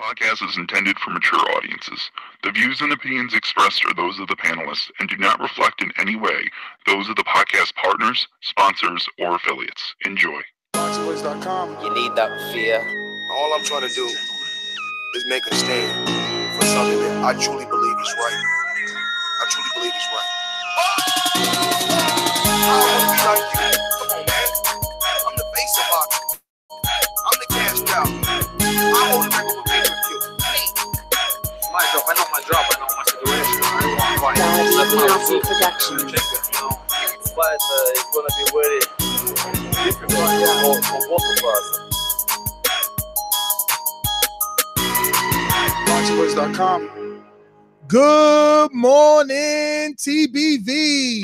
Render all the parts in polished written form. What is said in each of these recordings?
podcast is intended for mature audiences. The views and opinions expressed are those of the panelists and do not reflect in any way those of the podcast partners, sponsors, or affiliates. Enjoy. ThaBoxingvoice.com. You need that fear. All I'm trying to do is make a stand for something that I truly believe is right. I truly believe is right. I want to be like you. Come on, man. I'm the face of boxing. I'm the cash cow. I hold the record for pay-per-view. My job, I know my job, I know my situation. I don't want to fight. That's Nazi production. But it's going to be very difficult for both of us. ThaBoxingvoice.com. Good morning, TBV.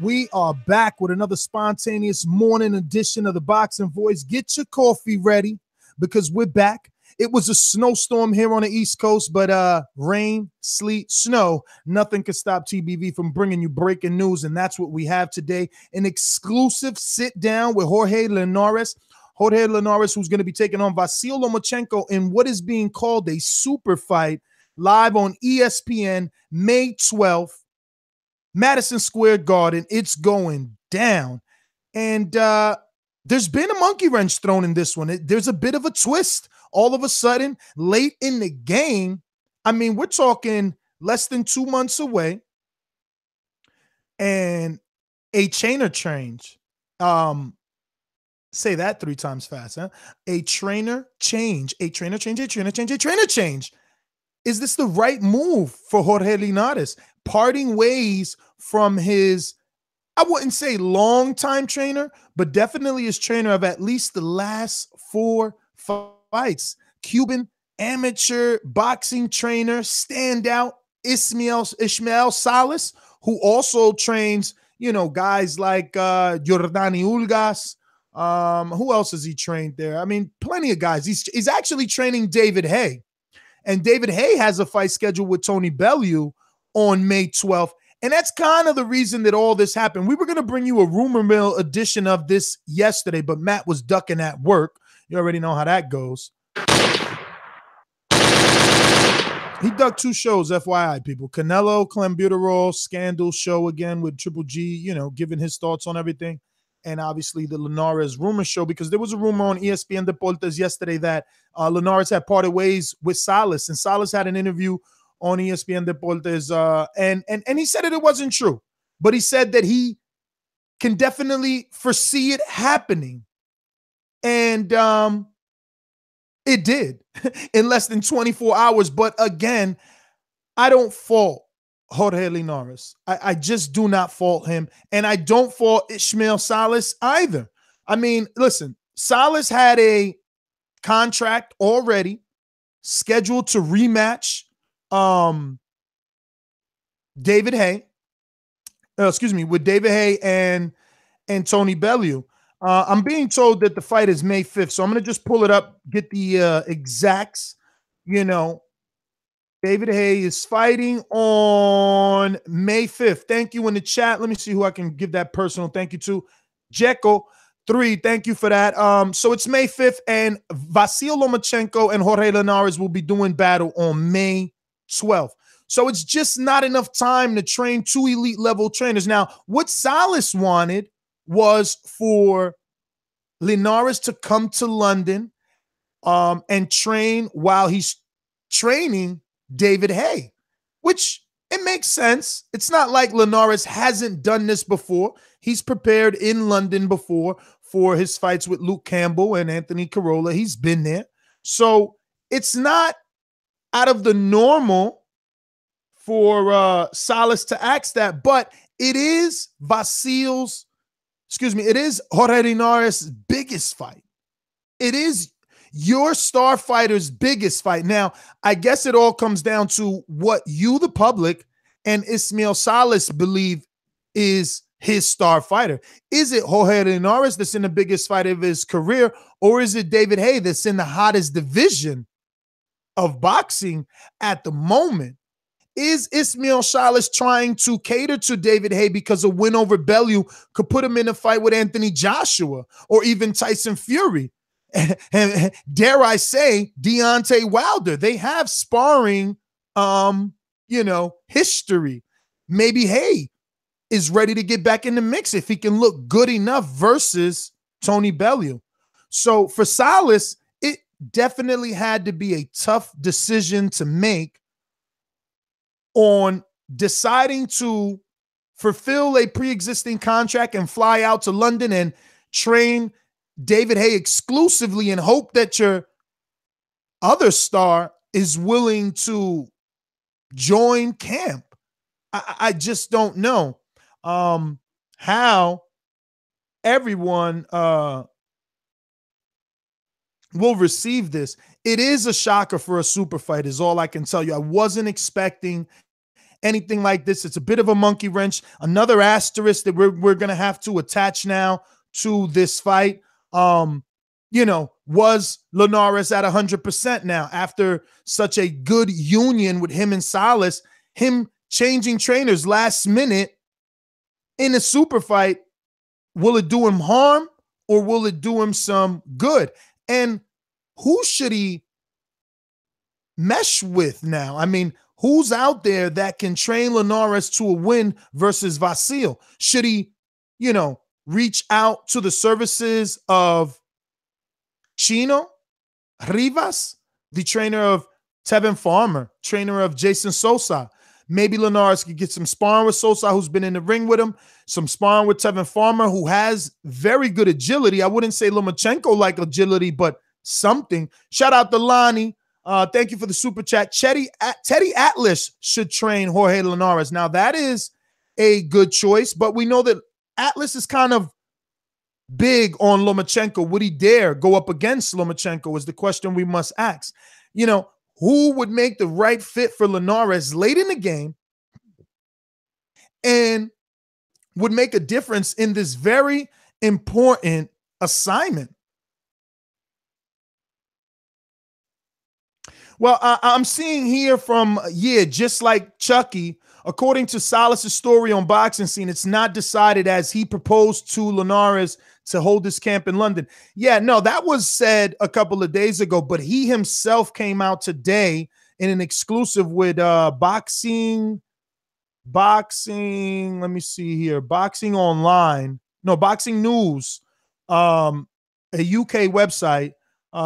We are back with another spontaneous morning edition of the Boxing Voice. Get your coffee ready because we're back. It was a snowstorm here on the East Coast, but rain, sleet, snow, nothing could stop TBV from bringing you breaking news, and that's what we have today. An exclusive sit-down with Jorge Linares. Jorge Linares, who's going to be taking on Vasyl Lomachenko in what is being called a super fight, live on ESPN May 12th, Madison Square Garden. It's going down. And there's been a monkey wrench thrown in this one. There's a bit of a twist. All of a sudden, late in the game, I mean, we're talking less than 2 months away, and a trainer change. Say that 3 times fast, huh? A trainer change. Is this the right move for Jorge Linares? Parting ways from his, I wouldn't say long-time trainer, but definitely his trainer of at least the last 4 fights. Cuban amateur boxing trainer, standout Ismael Salas, who also trains, you know, guys like Jordani Ulgas. Who else has he trained there? I mean, plenty of guys. He's actually training David Haye. And David Haye has a fight scheduled with Tony Bellew on May 12th. And that's kind of the reason that all this happened. We were going to bring you a rumor mill edition of this yesterday, but Matt was ducking at work. You already know how that goes. He ducked 2 shows, FYI, people. Canelo, Clenbuterol, Scandal show again with Triple G, you know, giving his thoughts on everything. And obviously the Linares rumor show, because there was a rumor on ESPN Deportes yesterday that Linares had parted ways with Salas, and Salas had an interview on ESPN Deportes, and he said it wasn't true, but he said that he can definitely foresee it happening, and it did in less than 24 hours. But again, I don't fault Jorge Linares. I just do not fault him. And I don't fault Ismael Salas either. I mean, listen, Salas had a contract already scheduled to rematch David Haye. With David Haye and Tony Bellew. I'm being told that the fight is May 5th. So I'm going to just pull it up, get the exacts, you know. David Haye is fighting on May 5th. Thank you in the chat. Let me see who I can give that personal thank you to. Jekyll 3, thank you for that. So it's May 5th, and Vasyl Lomachenko and Jorge Linares will be doing battle on May 12th. So it's just not enough time to train 2 elite level trainers. Now, what Salas wanted was for Linares to come to London and train while he's training David Haye, which it makes sense. It's not like Linares hasn't done this before. He's prepared in London before for his fights with Luke Campbell and Anthony Carolla. He's been there. So it's not out of the normal for Salas to ask that, but it is it is Jorge Linares' biggest fight. It is your star fighter's biggest fight. Now, I guess it all comes down to what you, the public, and Ismael Salas believe is his star fighter. Is it Jorge Linares that's in the biggest fight of his career, or is it David Haye that's in the hottest division of boxing at the moment? Is Ismael Salas trying to cater to David Haye because a win over Bellew could put him in a fight with Anthony Joshua or even Tyson Fury? And dare I say, Deontay Wilder. They have sparring, history. Maybe Haye is ready to get back in the mix if he can look good enough versus Tony Bellew. So for Salas, it definitely had to be a tough decision to make on deciding to fulfill a pre-existing contract and fly out to London and train David Haye exclusively and hope that your other star is willing to join camp. I just don't know how everyone will receive this. It is a shocker for a super fight is all I can tell you. I wasn't expecting anything like this. It's a bit of a monkey wrench. Another asterisk that we're going to have to attach now to this fight. Was Linares at 100% now after such a good union with him and Salas, him changing trainers last minute in a super fight, will it do him harm or will it do him some good? And who should he mesh with now? I mean, who's out there that can train Linares to a win versus Vasyl? Should he, reach out to the services of Chino Rivas, the trainer of Tevin Farmer, trainer of Jason Sosa? Maybe Linares could get some sparring with Sosa, who's been in the ring with him, some sparring with Tevin Farmer, who has very good agility. I wouldn't say Lomachenko-like agility, but something. Shout out to Lonnie. Thank you for the super chat. Teddy Atlas should train Jorge Linares. Now, that is a good choice, but we know that Atlas is kind of big on Lomachenko. Would he dare go up against Lomachenko is the question we must ask. Who would make the right fit for Linares late in the game and would make a difference in this very important assignment? Well, I'm seeing here from, just like Chucky, according to Salas' story on Boxing Scene, it's not decided as he proposed to Linares to hold this camp in London. Yeah, no, that was said a couple of days ago, but he himself came out today in an exclusive with Boxing, let me see here, Boxing Online, no, Boxing News, a UK website.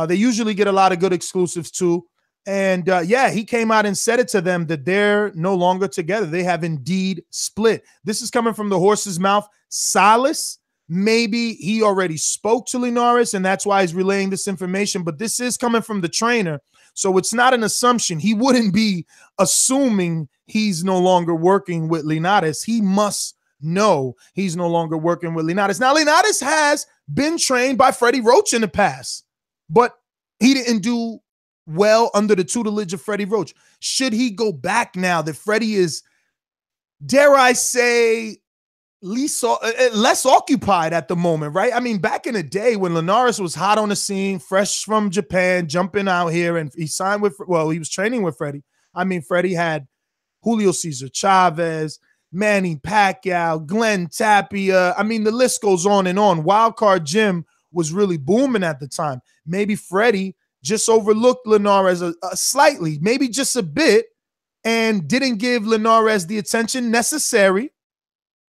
They usually get a lot of good exclusives too. And he came out and said it to them that they're no longer together. They have indeed split. This is coming from the horse's mouth. Salas, maybe he already spoke to Linares and that's why he's relaying this information, but this is coming from the trainer. So it's not an assumption. He wouldn't be assuming he's no longer working with Linares. He must know he's no longer working with Linares. Now, Linares has been trained by Freddie Roach in the past, but he didn't do well under the tutelage of Freddie Roach. Should he go back now that Freddie is, dare I say, less occupied at the moment, right? I mean, back in the day when Linares was hot on the scene, fresh from Japan, jumping out here, and he signed with, he was training with Freddie. I mean, Freddie had Julio Cesar Chavez, Manny Pacquiao, Glenn Tapia. I mean, the list goes on and on. Wildcard Jim was really booming at the time. Maybe Freddie just overlooked Linares slightly, maybe just a bit, and didn't give Linares the attention necessary,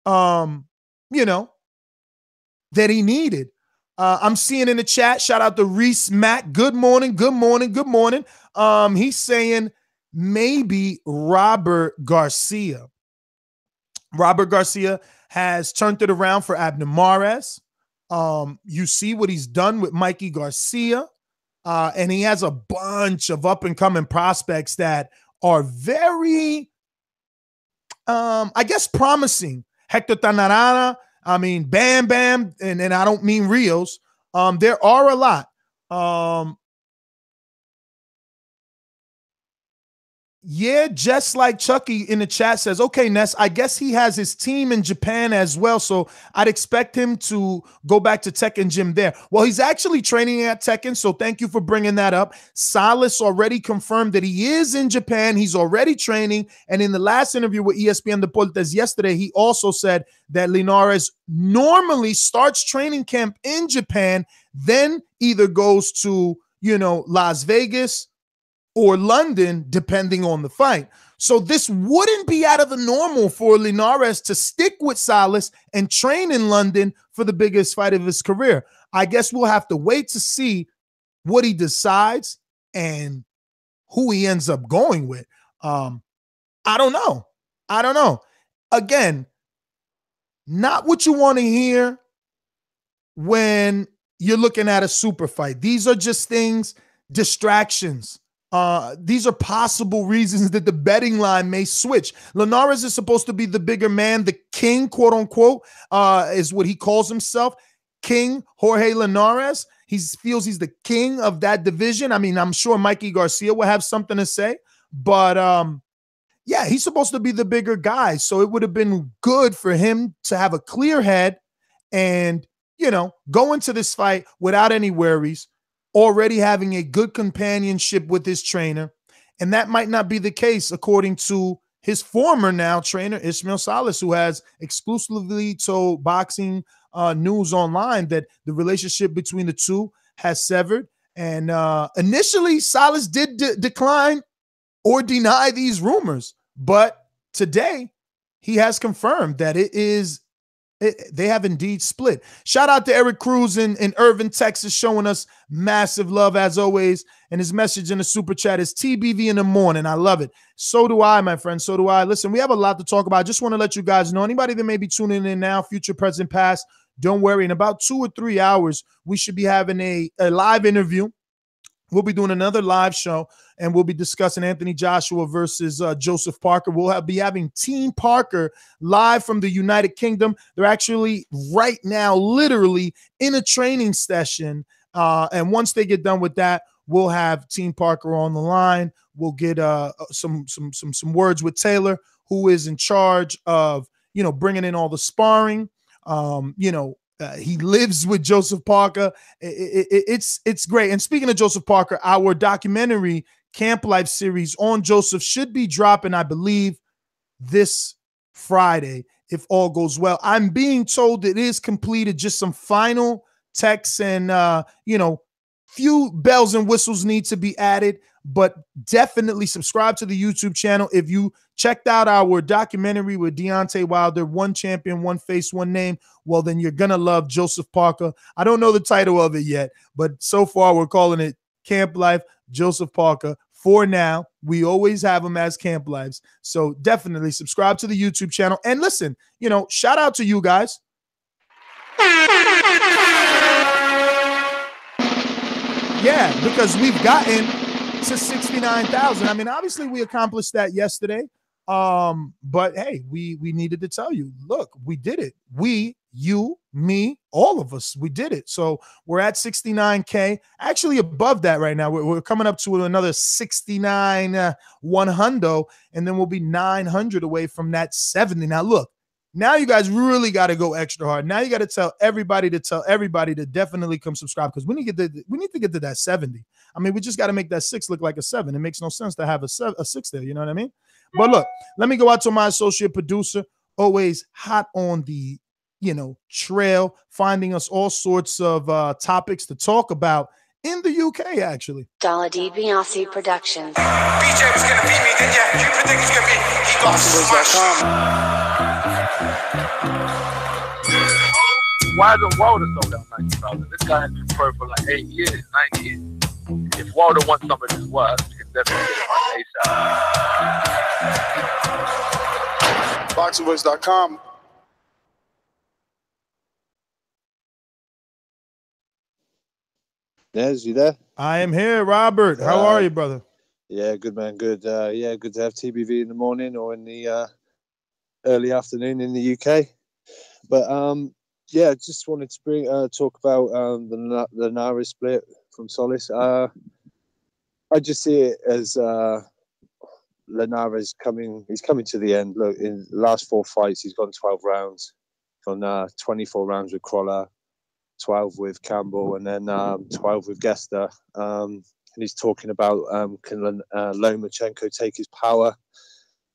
that he needed. I'm seeing in the chat, shout out to Reese Mack. Good morning, good morning, good morning. He's saying maybe Robert Garcia. Robert Garcia has turned it around for Abner Mares. You see what he's done with Mikey Garcia. And he has a bunch of up-and-coming prospects that are very, promising. Hector Tanarana, Bam Bam, and I don't mean Rios. There are a lot. Yeah, just like Chucky in the chat says, okay, Ness, I guess he has his team in Japan as well, so I'd expect him to go back to Tekken Gym there. Well, he's actually training at Tekken, so thank you for bringing that up. Salas already confirmed that he is in Japan. He's already training, and in the last interview with ESPN Deportes yesterday, he also said that Linares normally starts training camp in Japan, then either goes to, Las Vegas or London, depending on the fight. So this wouldn't be out of the normal for Linares to stick with Salas and train in London for the biggest fight of his career. I guess we'll have to wait to see what he decides and who he ends up going with. I don't know. Again, not what you want to hear when you're looking at a super fight. These are just things, distractions. These are possible reasons that the betting line may switch. Linares is supposed to be the bigger man, the king, quote unquote, is what he calls himself. King Jorge Linares. He feels he's the king of that division. I mean, I'm sure Mikey Garcia will have something to say, but yeah, he's supposed to be the bigger guy. So it would have been good for him to have a clear head and, go into this fight without any worries, already having a good companionship with his trainer. And that might not be the case, according to his former now trainer, Ismael Salas, who has exclusively told Boxing News Online that the relationship between the two has severed. And initially, Salas did decline or deny these rumors. But today, he has confirmed that they have indeed split. Shout out to Eric Cruz in Irving, Texas, showing us massive love as always. And his message in the super chat is TBV in the morning. I love it. So do I, my friend. So do I. Listen, we have a lot to talk about. I just want to let you guys know, anybody that may be tuning in now, future, present, past, don't worry. In about 2 or 3 hours, we should be having a live interview. We'll be doing another live show, and we'll be discussing Anthony Joshua versus Joseph Parker. We'll be having Team Parker live from the United Kingdom. They're actually right now literally in a training session, and once they get done with that, we'll have Team Parker on the line. We'll get some words with Taylor, who is in charge of bringing in all the sparring. He lives with Joseph Parker. It's great. And speaking of Joseph Parker, our documentary Camp Life series on Joseph should be dropping, I believe, this Friday, if all goes well. I'm being told it is completed. Just some final texts and, few bells and whistles need to be added, but definitely subscribe to the YouTube channel. If you checked out our documentary with Deontay Wilder, One Champion, One Face, One Name, well, then you're going to love Joseph Parker. I don't know the title of it yet, but so far we're calling it Camp Life, Joseph Parker. For now, we always have them as Camp Lives. So definitely subscribe to the YouTube channel. And listen, shout out to you guys. Yeah, because we've gotten to 69,000. I mean, obviously we accomplished that yesterday. But hey, we needed to tell you, look, we did it. We, you, me, all of us, we did it. So we're at 69K, actually above that right now. We're coming up to another 69, 100, and then we'll be 900 away from that 70. Now, look, now you guys really got to go extra hard. Now you got to tell everybody to definitely come subscribe, because we need to get to that 70. I mean, we just got to make that 6 look like a 7. It makes no sense to have a 6 there. You know what I mean? But look, let me go out to my associate producer, always hot on the trail, finding us all sorts of topics to talk about in the UK, actually. Dollar DiBiase Productions. BJ was gonna beat me, then yeah, you predict he's gonna beat me. He got smashed. Why isn't Wilder sold out 90,000? This guy has been pro for like 8 years, 9 years. If Wilder wants some of his work, he can definitely get it on ASAP. ThaBoxingvoice.com. Nez, you there? I am here, Robert. How are you, brother? Yeah, good, man. Good. Yeah, good to have TBV in the morning or in the early afternoon in the UK. But yeah, just wanted to talk about the Linares split from Salas. I just see it as Linares he's coming to the end. Look, in the last 4 fights, he's gone 12 rounds, gone 24 rounds with Crawler, 12 with Campbell, and then 12 with Gester. And he's talking about can Lomachenko take his power?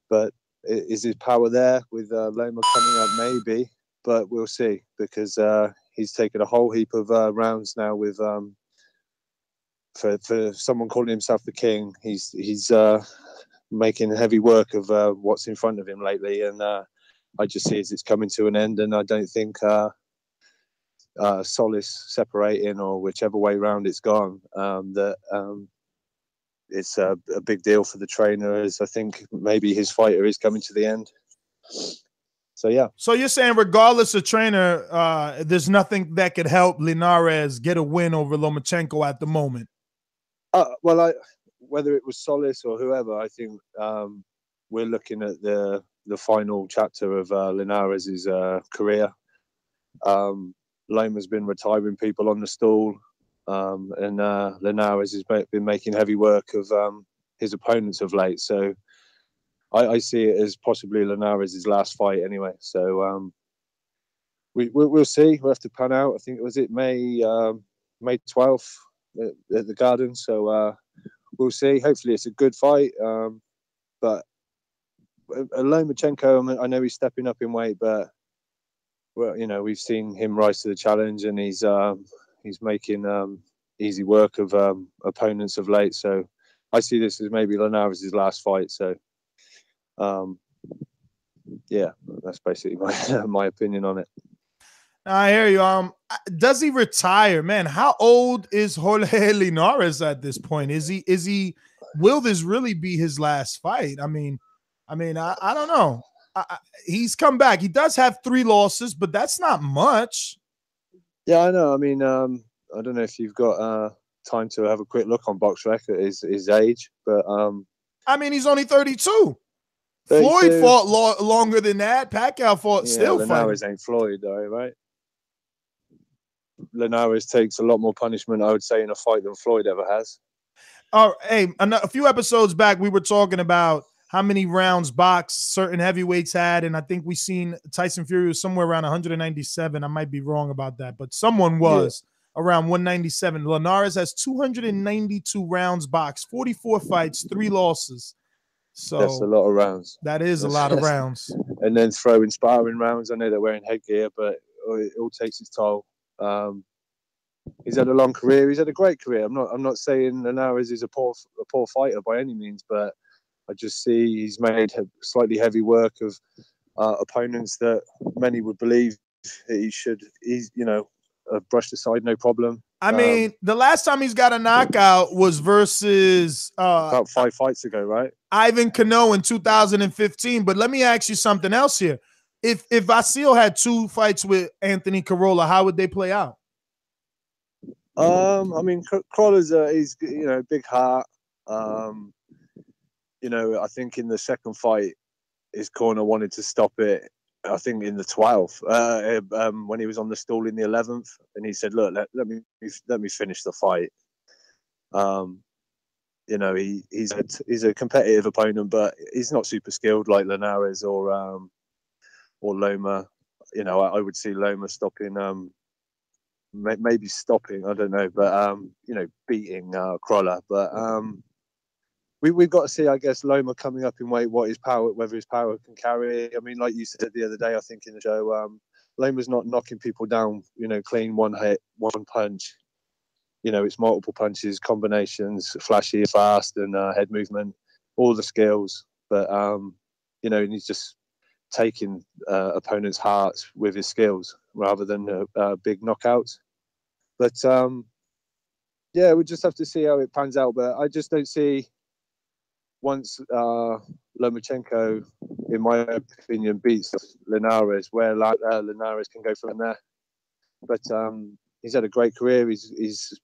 But is his power there with Loma coming up? Maybe, but we'll see, because he's taken a whole heap of rounds now with for someone calling himself the king. He's making heavy work of what's in front of him lately, and I just see as it's coming to an end, and I don't think Salas separating or whichever way round it's gone, that it's a big deal for the trainer, as I think maybe his fighter is coming to the end. So, yeah. So you're saying regardless of trainer, there's nothing that could help Linares get a win over Lomachenko at the moment? Well, whether it was Salas or whoever, I think we're looking at the final chapter of Linares' career. Loma's been retiring people on the stool, and Linares has been making heavy work of his opponents of late. So I see it as possibly Linares' last fight anyway. So we'll see. We'll have to pan out. I think, was it May 12th at the Garden? So we'll see. Hopefully it's a good fight. But Lomachenko, I know he's stepping up in weight, but well, we've seen him rise to the challenge, and he's making easy work of opponents of late. So I see this as maybe Linares' last fight. So yeah, that's basically my opinion on it. I hear you. Does he retire, man? How old is Jorge Linares at this point? Is he? Will this really be his last fight? I mean, I don't know. He's come back. He does have 3 losses, but that's not much. Yeah, I know. I mean, I don't know if you've got time to have a quick look on BoxRec at his age, but I mean, he's only 32. 32. Floyd fought longer than that. Pacquiao fought still fighting. Linares ain't Floyd, though, right? Linares takes a lot more punishment, I would say, in a fight than Floyd ever has. Hey, a few episodes back, we were talking about how many rounds boxed certain heavyweights had, and I think we seen Tyson Fury was somewhere around 197. I might be wrong about that, but someone was around 197. Linares has 292 rounds boxed, 44 fights, 3 losses. So that's a lot of rounds. That is a lot of rounds. And then throw in sparring rounds. I know they're wearing headgear, but it all takes its toll. He's had a long career. He's had a great career. I'm not saying Linares is a poor fighter by any means, but I just see he's made slightly heavy work of opponents that many would believe that he's brushed aside, no problem. I mean, the last time he's got a knockout was versus about 5 fights ago, right? Ivan Cano in 2015. But let me ask you something else here. If Vasyl had 2 fights with Anthony Corolla, how would they play out? I mean, Crawler's he's big heart. I think in the second fight, his corner wanted to stop it. I think in the 12th, when he was on the stool in the 11th, and he said, "Look, let me finish the fight." He's a competitive opponent, but he's not super skilled like Linares or Loma. I would see Loma stopping, maybe stopping. I don't know, but beating Crawler. But we've got to see, I guess, Loma coming up in weight, whether his power can carry. I mean, like you said the other day, I think in the show, Loma's not knocking people down, clean one hit, one punch. It's multiple punches, combinations, flashy, fast, and head movement, all the skills. But, he's just taking opponents' hearts with his skills rather than big knockouts. But, we just have to see how it pans out. But I just don't see, once Lomachenko, in my opinion, beats Linares, where Linares can go from there. But he's had a great career. He's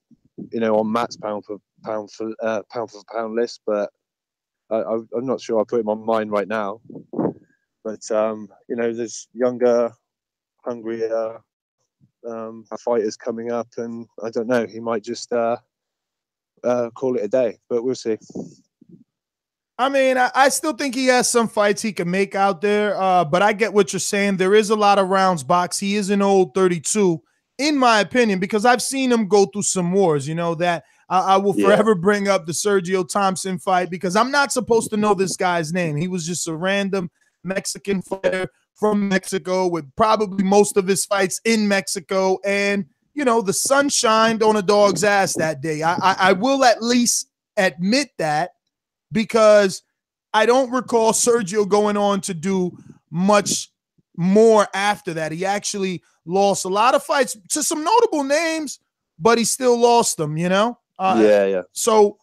on Matt's pound for pound list, but I'm not sure I put him on mine right now. But there's younger, hungrier fighters coming up, and I don't know. He might just call it a day, but we'll see. I mean, I still think he has some fights he can make out there, but I get what you're saying. There is a lot of rounds boxed. He is an old 32, in my opinion, because I've seen him go through some wars, that I will forever bring up the Sergio Thompson fight because I'm not supposed to know this guy's name. He was just a random Mexican fighter from Mexico with probably most of his fights in Mexico. And, the sun shined on a dog's ass that day. I will at least admit that, because I don't recall Sergio going on to do much more after that. He actually lost a lot of fights to some notable names, but he still lost them, Yeah. So,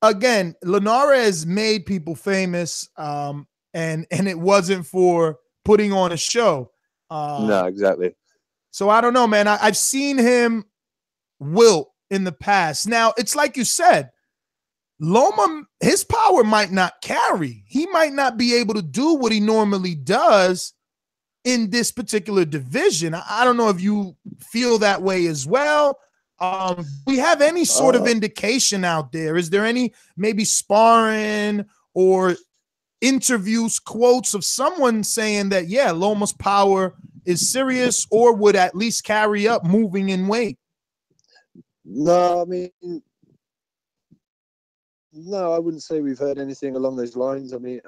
again, Linares made people famous, and it wasn't for putting on a show. No, exactly. So, I don't know, man. I've seen him wilt in the past. Now, it's like you said, Loma, his power might not carry. He might not be able to do what he normally does in this particular division. I don't know if you feel that way as well. We have any sort of indication out there? Is there any maybe sparring or interviews, quotes of someone saying that, yeah, Loma's power is serious or would at least carry up moving in weight? No, I mean, no, I wouldn't say we've heard anything along those lines. I mean,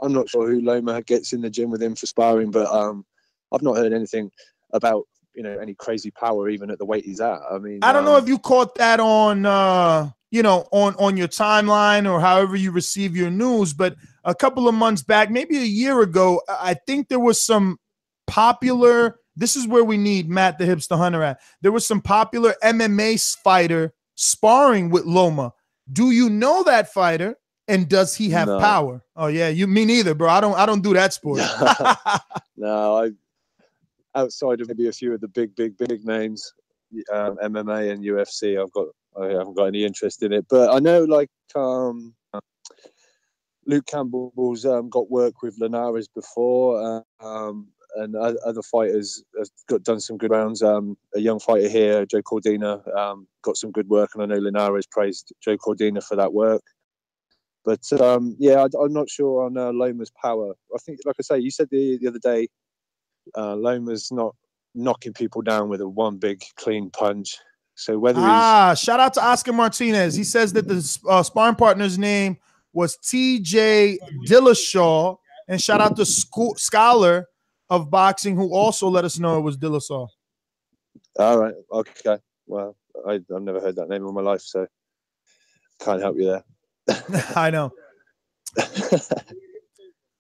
I'm not sure who Loma gets in the gym with him for sparring, but I've not heard anything about any crazy power even at the weight he's at. I mean, I don't know if you caught that on on your timeline or however you receive your news, but a couple of months back, maybe a year ago, I think there was some popular. This is where we need Matt the Hipster Hunter at. There was some popular MMA fighter sparring with Loma. Do you know that fighter? And does he have power? Oh yeah, me neither, bro. I don't do that sport. No, outside of maybe a few of the big names, MMA and UFC, I haven't got any interest in it. But I know Luke Campbell's got work with Linares before, and other fighters have done some good rounds. A young fighter here, Joe Cordina, got some good work, and I know Linares praised Joe Cordina for that work. But I'm not sure on Loma's power. I think, like I say, you said the other day, Loma's not knocking people down with one big clean punch. So whether shout out to Oscar Martinez. He says that the sparring partner's name was TJ Dillashaw, and shout out to Scholar of Boxing, who also let us know it was Dillashaw. All right, okay. Well, I've never heard that name in my life, so can't help you there. I know.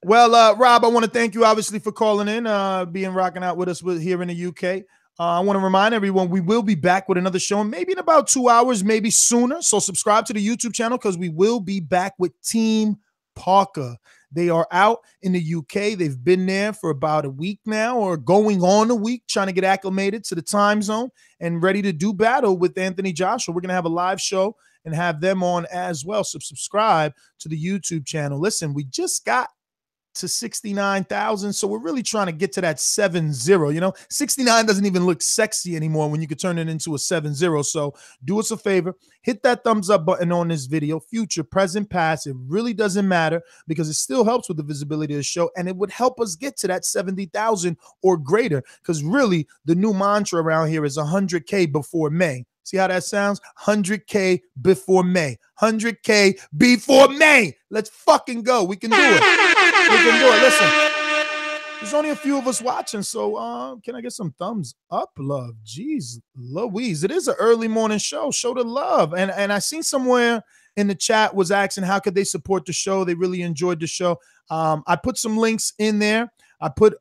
Well, Rob, I want to thank you obviously for calling in, rocking out with us here in the UK. I want to remind everyone we will be back with another show, maybe in about 2 hours, maybe sooner. So subscribe to the YouTube channel because we will be back with Team Parker. They are out in the UK. They've been there for about a week now, or going on a week, trying to get acclimated to the time zone and ready to do battle with Anthony Joshua. We're going to have a live show and have them on as well. So subscribe to the YouTube channel. Listen, we just got to 69,000. So we're really trying to get to that 70. 69 doesn't even look sexy anymore when you could turn it into a 70. So do us a favor, hit that thumbs up button on this video, future, present, past. It really doesn't matter because it still helps with the visibility of the show, and it would help us get to that 70,000 or greater, because really the new mantra around here is 100K before May. See how that sounds? 100K before May. 100K before May. Let's fucking go. We can do it. We can do it. Listen, there's only a few of us watching, so can I get some thumbs up, love? Jeez Louise. It is an early morning show. Show the love. And I seen somewhere in the chat was asking how could they support the show. They really enjoyed the show. I put some links in there. I put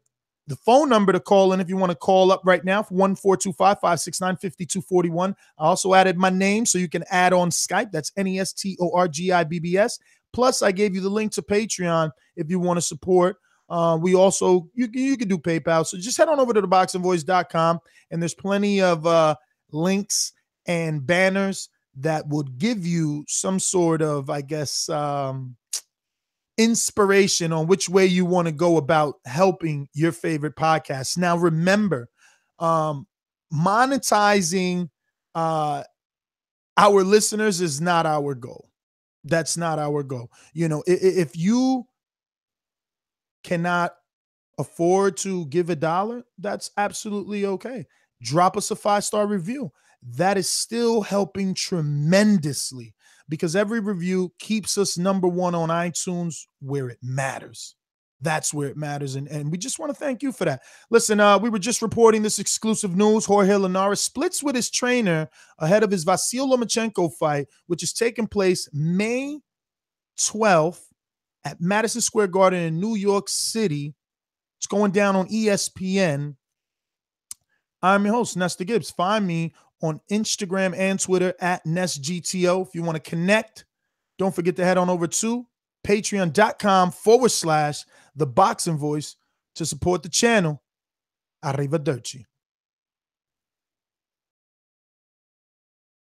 the phone number to call in if you want to call up right now, 1-425-569-5241. I also added my name so you can add on Skype. That's NESTORGIBBS. Plus, I gave you the link to Patreon if you want to support. We also, you can do PayPal. So just head on over to ThaBoxingvoice.com, and there's plenty of links and banners that would give you some sort of, I guess, inspiration on which way you want to go about helping your favorite podcast. Now, remember, monetizing our listeners is not our goal. That's not our goal. You know, if you cannot afford to give $1, that's absolutely okay. Drop us a 5-star review. That is still helping tremendously because every review keeps us number 1 on iTunes where it matters. That's where it matters. And we just want to thank you for that. Listen, we were just reporting this exclusive news. Jorge Linares splits with his trainer ahead of his Vasyl Lomachenko fight, which is taking place May 12th at Madison Square Garden in New York City. It's going down on ESPN. I'm your host, Nestor Gibbs. Find me on Instagram and Twitter at NestGTO. If you want to connect, don't forget to head on over to patreon.com/ThaBoxingVoice to support the channel. Arrivederci.